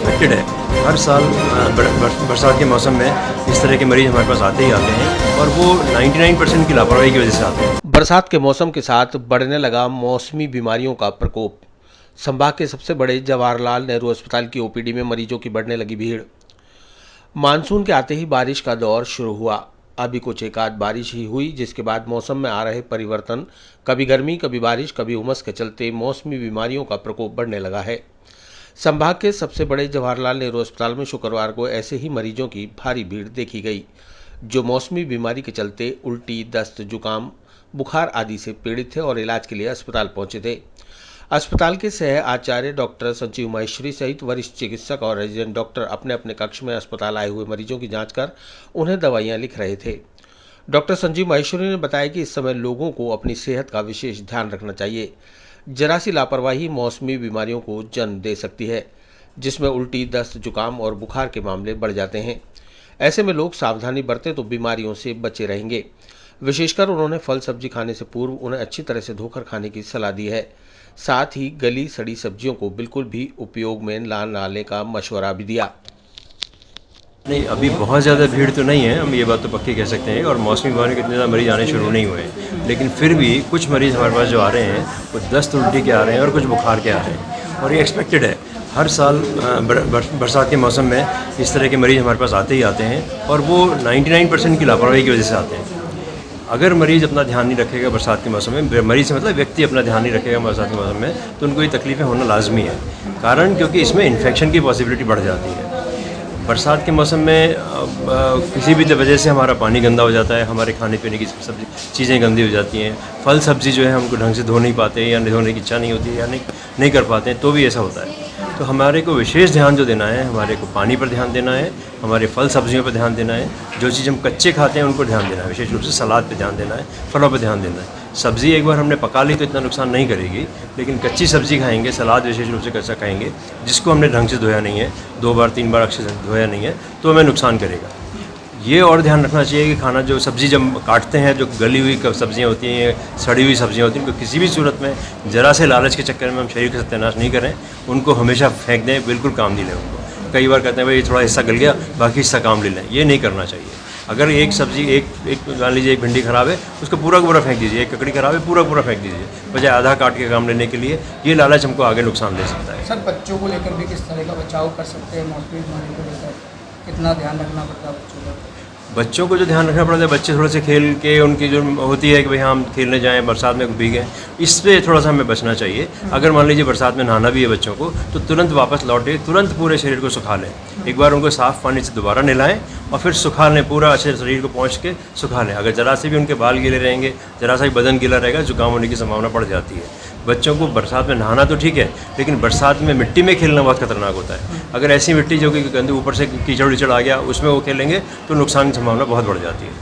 Expected है। हर साल बरसात के मौसम में इस तरह के मरीज हमारे पास आते ही आते हैं और वो 99% की लापरवाही की वजह से आते हैं। बरसात के मौसम के साथ बढ़ने लगा मौसमी बीमारियों का प्रकोप। संभाग के सबसे बड़े जवाहरलाल नेहरू अस्पताल की ओपीडी में मरीजों की बढ़ने लगी भीड़। मानसून के आते ही बारिश का दौर शुरू हुआ। अभी कुछ एकाध बारिश ही हुई, जिसके बाद मौसम में आ रहे परिवर्तन, कभी गर्मी कभी बारिश कभी उमस के चलते मौसमी बीमारियों का प्रकोप बढ़ने लगा है। संभाग के सबसे बड़े जवाहरलाल नेहरू अस्पताल में शुक्रवार को ऐसे ही मरीजों की भारी भीड़ देखी गई, जो मौसमी बीमारी के चलते उल्टी, दस्त, जुकाम, बुखार आदि से पीड़ित थे और इलाज के लिए अस्पताल पहुंचे थे। अस्पताल के सह आचार्य डॉक्टर संजीव माहेश्वरी सहित वरिष्ठ चिकित्सक और रेजिडेंट डॉक्टर अपने अपने कक्ष में अस्पताल आए हुए मरीजों की जांच कर उन्हें दवाइयां लिख रहे थे। डॉक्टर संजीव माहेश्वरी ने बताया कि इस समय लोगों को अपनी सेहत का विशेष ध्यान रखना चाहिए। जरा सी लापरवाही मौसमी बीमारियों को जन्म दे सकती है, जिसमें उल्टी, दस्त, जुकाम और बुखार के मामले बढ़ जाते हैं। ऐसे में लोग सावधानी बरतें तो बीमारियों से बचे रहेंगे। विशेषकर उन्होंने फल सब्जी खाने से पूर्व उन्हें अच्छी तरह से धोकर खाने की सलाह दी है। साथ ही गली सड़ी सब्जियों को बिल्कुल भी उपयोग में ना लाने का मशवरा भी दिया। नहीं, अभी बहुत ज़्यादा भीड़ तो नहीं है, हम ये बात तो पक्की कह सकते हैं, और मौसमी बीमारी के इतने ज़्यादा मरीज आने शुरू नहीं हुए हैं। लेकिन फिर भी कुछ मरीज़ हमारे पास जो आ रहे हैं वो दस्त, उल्टी के आ रहे हैं और कुछ बुखार के आ रहे हैं, और ये एक्सपेक्टेड है। हर साल बरसात के मौसम में इस तरह के मरीज़ हमारे पास आते ही आते हैं और वो 99% की लापरवाही की वजह से आते हैं। अगर मरीज़ अपना ध्यान नहीं रखेगा बरसात के मौसम में, मरीज़ से मतलब व्यक्ति अपना ध्यान नहीं रखेगा बरसात के मौसम में, तो उनको ये तकलीफ़ें होना लाजमी है। कारण क्योंकि इसमें इन्फेक्शन की पॉसिबिलिटी बढ़ जाती है। बरसात के मौसम में किसी भी वजह से हमारा पानी गंदा हो जाता है, हमारे खाने पीने की सब चीज़ें गंदी हो जाती हैं। फल सब्ज़ी जो है हमको ढंग से धो नहीं पाते या धोने की इच्छा नहीं होती है या नहीं कर पाते हैं, तो भी ऐसा होता है। तो हमारे को विशेष ध्यान जो देना है, हमारे को पानी पर ध्यान देना है, हमारे फल सब्जियों पर ध्यान देना है। जो चीज़ हम कच्चे खाते हैं उनको ध्यान देना है, विशेष रूप से सलाद पे ध्यान देना है, फलों पर ध्यान देना है। सब्ज़ी एक बार हमने पका ली तो इतना नुकसान नहीं करेगी, लेकिन कच्ची सब्ज़ी खाएंगे, सलाद विशेष रूप से कच्चा खाएंगे, जिसको हमने ढंग से धोया नहीं है, 2 बार 3 बार अच्छे से धोया नहीं है, तो हमें नुकसान करेगा। ये और ध्यान रखना चाहिए कि खाना जो सब्ज़ी जब काटते हैं, जो गली हुई सब्ज़ियाँ होती हैं, सड़ी हुई सब्ज़ियाँ होती हैं, उनको किसी भी सूरत में ज़रा से लालच के चक्कर में हम शरीर का सत्यानाश नहीं करें, उनको हमेशा फेंक दें, बिल्कुल काम नहीं लें उनको। कई बार कहते हैं भाई थोड़ा हिस्सा गल गया, बाकी हिस्सा काम ले लें, ये नहीं करना चाहिए। अगर एक सब्ज़ी एक मान लीजिए एक भिंडी ख़राब है, उसको पूरा का पूरा फेंक दीजिए, एक ककड़ी ख़राब है, पूरा पूरा फेंक दीजिए, बजाय आधा काट के काम लेने के लिए। ये लालच हमको आगे नुकसान दे सकता है। सर, बच्चों को लेकर भी किस तरह का बचाव कर सकते हैं मौसमी बीमारी को लेकर? कितना ध्यान रखना पड़ता है बच्चों का? बच्चों को जो ध्यान रखना पड़ता है, बच्चे थोड़े से खेल के उनकी जो होती है कि भाई हम खेलने जाएं, बरसात में भीगें, इस पर थोड़ा सा हमें बचना चाहिए। अगर मान लीजिए बरसात में नहाना भी है बच्चों को, तो तुरंत वापस लौटे, तुरंत पूरे शरीर को सुखा लें। एक बार उनको साफ़ पानी से दोबारा नहलाएं और फिर सुखा लें, पूरा अच्छे शरीर को पहुँच के सुखा लें। अगर ज़रा से भी उनके बाल गीले रहेंगे, ज़रा सा भी बदन गीला रहेगा, जुकाम होने की संभावना बढ़ जाती है। बच्चों को बरसात में नहाना तो ठीक है, लेकिन बरसात में मिट्टी में खेलना बहुत खतरनाक होता है। अगर ऐसी मिट्टी जो कि गंदी ऊपर से कीचड़ विचड़ आ गया, उसमें वो खेलेंगे तो नुकसान की संभावना बहुत बढ़ जाती है।